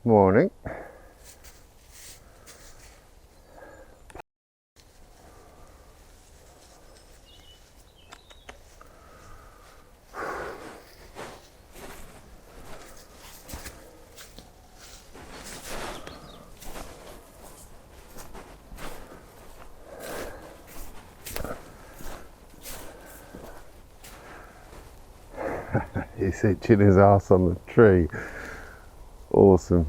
Morning. He's itching his ass on the tree. Awesome.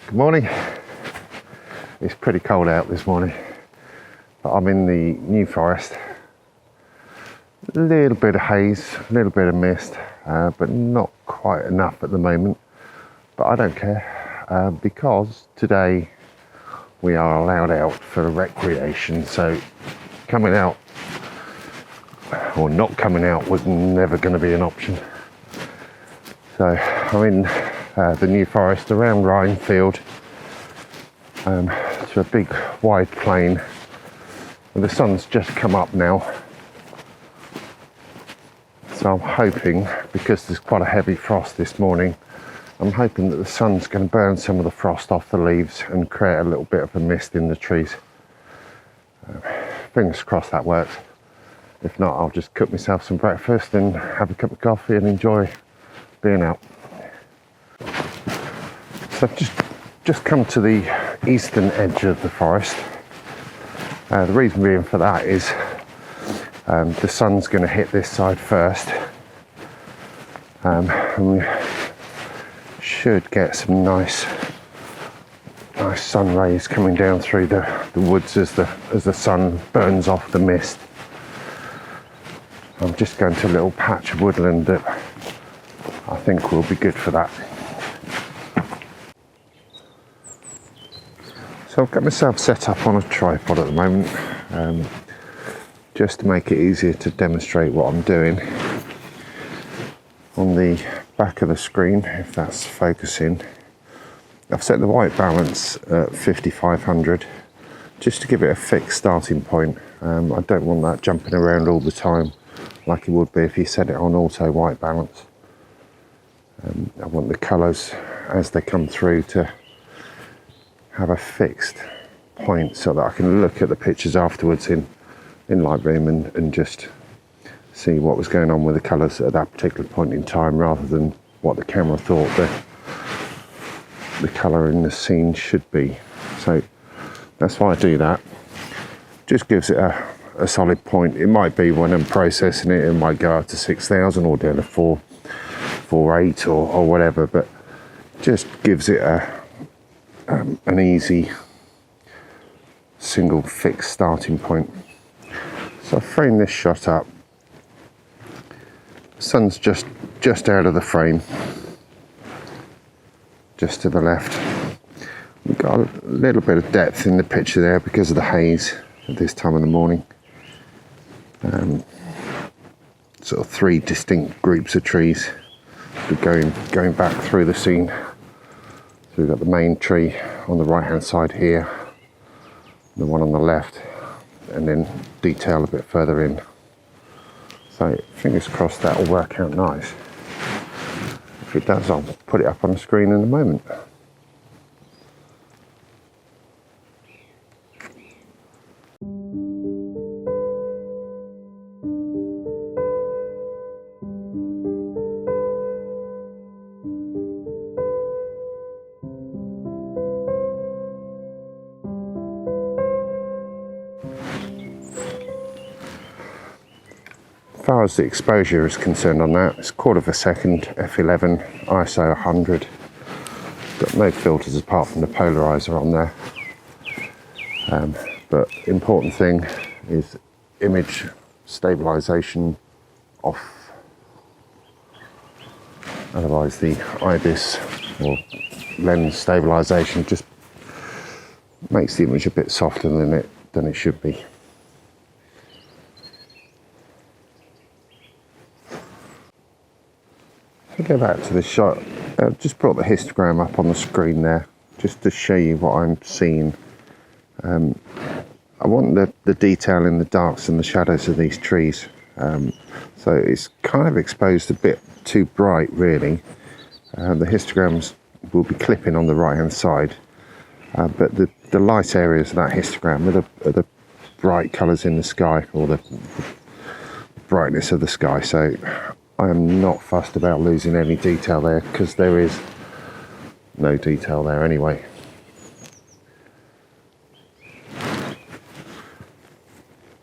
Good morning. It's pretty cold out this morning, but I'm in the New Forest. A little bit of haze, a little bit of mist, but not quite enough at the moment. But I don't care because today we are allowed out for recreation. So coming out or not coming out was never going to be an option. So I'm in the New Forest around Rhinefield to a big wide plain, and the sun's just come up now, so I'm hoping, because there's quite a heavy frost this morning, I'm hoping that the sun's going to burn some of the frost off the leaves and create a little bit of a mist in the trees. Fingers crossed that works. If not, I'll just cook myself some breakfast and have a cup of coffee and enjoy being out. So I've just come to the eastern edge of the forest. The reason being for that is the sun's going to hit this side first, and we should get some nice sun rays coming down through the woods as the sun burns off the mist. I'm just going to a little patch of woodland that I think will be good for that. So I've got myself set up on a tripod at the moment, just to make it easier to demonstrate what I'm doing. On the back of the screen, if that's focusing, I've set the white balance at 5500 just to give it a fixed starting point. I don't want that jumping around all the time like it would be if you set it on auto white balance. I want the colours as they come through to have a fixed point so that I can look at the pictures afterwards in Lightroom and just see what was going on with the colours at that particular point in time, rather than what the camera thought the colour in the scene should be. So that's why I do that. Just gives it a solid point. It might be when I'm processing it, it might go up to 6000 or down to 4.8 or whatever, but just gives it an easy single fixed starting point. So I've framed this shot up. The sun's just out of the frame, just to the left. We've got a little bit of depth in the picture there because of the haze at this time of the morning. Sort of three distinct groups of trees going back through the scene. So we've got the main tree on the right hand side here, the one on the left, and then detail a bit further in. So fingers crossed that will work out nice. If it does, I'll put it up on the screen in a moment. As far as the exposure is concerned on that, it's 1/4 second, f11, ISO 100. got no filters apart from the polarizer on there. But important thing is image stabilization off. Otherwise the IBIS or lens stabilization just makes the image a bit softer than it should be. If we go back to the shot, I've just brought the histogram up on the screen there just to show you what I'm seeing. I want the detail in the darks and the shadows of these trees, so it's kind of exposed a bit too bright really. The histograms will be clipping on the right hand side, but the light areas of that histogram are the bright colours in the sky, or the brightness of the sky, so I am not fussed about losing any detail there because there is no detail there anyway.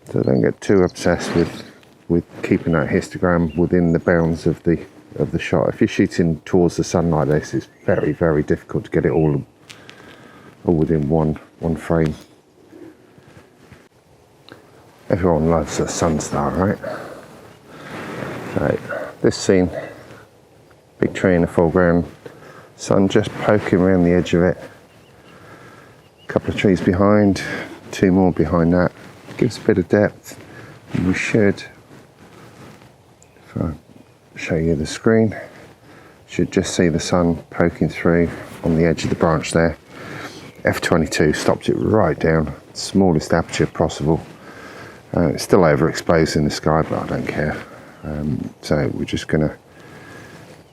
So don't get too obsessed with keeping that histogram within the bounds of the shot. If you're shooting towards the sun like this, it's very, very difficult to get it all within one frame. Everyone loves a sunstar, right? So this scene, big tree in the foreground, sun just poking around the edge of it. A couple of trees behind, two more behind that. Gives a bit of depth. And we should, if I show you the screen, should just see the sun poking through on the edge of the branch there. F22 stops it right down, smallest aperture possible. It's still overexposed in the sky, but I don't care. So we're just going to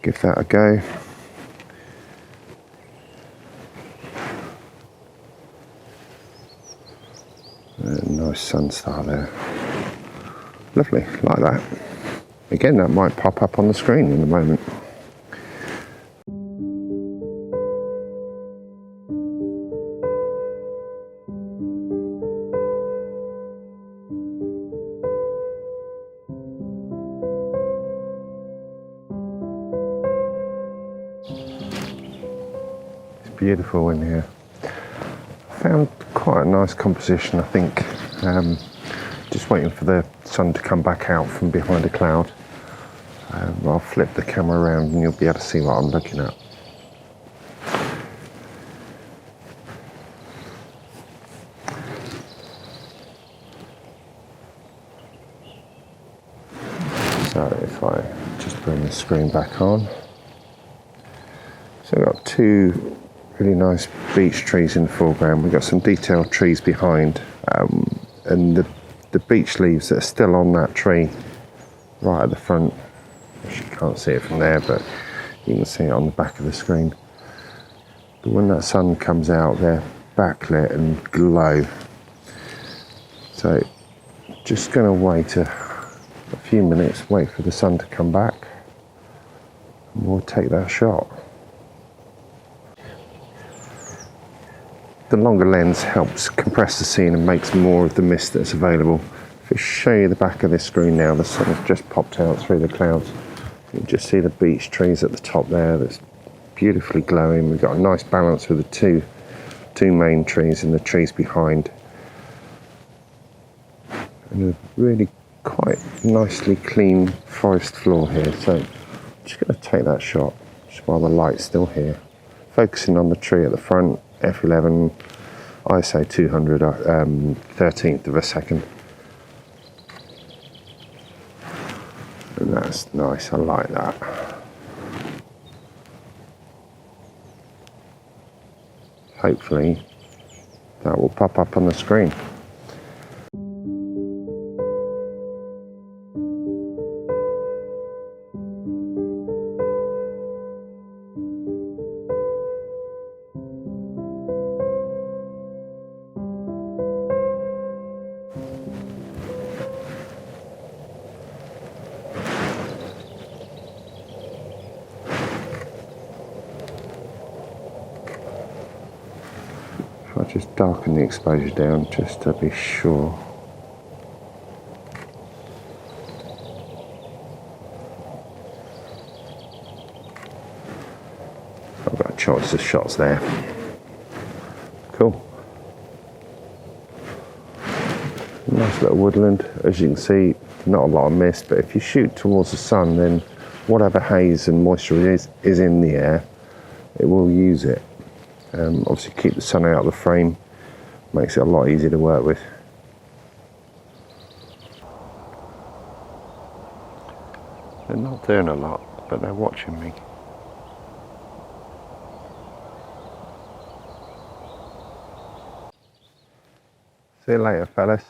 give that a go. Nice sunstar there. Lovely, like that. Again, that might pop up on the screen in a moment. It's beautiful in here. Found quite a nice composition, I think. Just waiting for the sun to come back out from behind a cloud. I'll flip the camera around and you'll be able to see what I'm looking at. So if I just bring the screen back on. So we've got two really nice beech trees in the foreground. We've got some detailed trees behind, and the beech leaves that are still on that tree right at the front. You can't see it from there, but you can see it on the back of the screen. But when that sun comes out, they're backlit and glow. So just going to wait a few minutes, wait for the sun to come back, and we'll take that shot. The longer lens helps compress the scene and makes more of the mist that's available. If I show you the back of this screen now, the sun has just popped out through the clouds. You can just see the beech trees at the top there that's beautifully glowing. We've got a nice balance with the two main trees and the trees behind. And a really quite nicely clean forest floor here. So I'm just going to take that shot just while the light's still here. Focusing on the tree at the front. F11, ISO 200, 13th of a second. And that's nice, I like that. Hopefully that will pop up on the screen. I'll just darken the exposure down just to be sure. I've got a choice of shots there. Cool. Nice little woodland. As you can see, not a lot of mist, but if you shoot towards the sun, then whatever haze and moisture is in the air, it will use it. Obviously keep the sun out of the frame, makes it a lot easier to work with. They're not doing a lot, but they're watching me. See you later, fellas.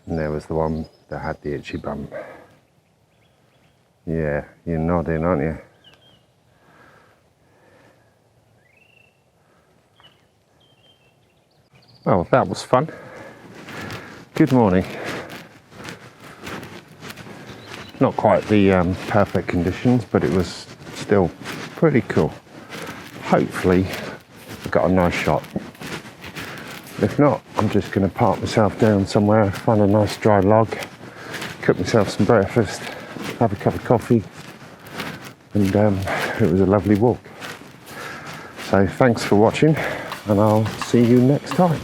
And there was the one that had the itchy bum. Yeah, you're nodding, aren't you? Well, that was fun. Good morning. Not quite the perfect conditions, but it was still pretty cool. Hopefully, I got a nice shot. If not, I'm just going to park myself down somewhere, find a nice dry log, cook myself some breakfast, have a cup of coffee, and it was a lovely walk. So thanks for watching, and I'll see you next time.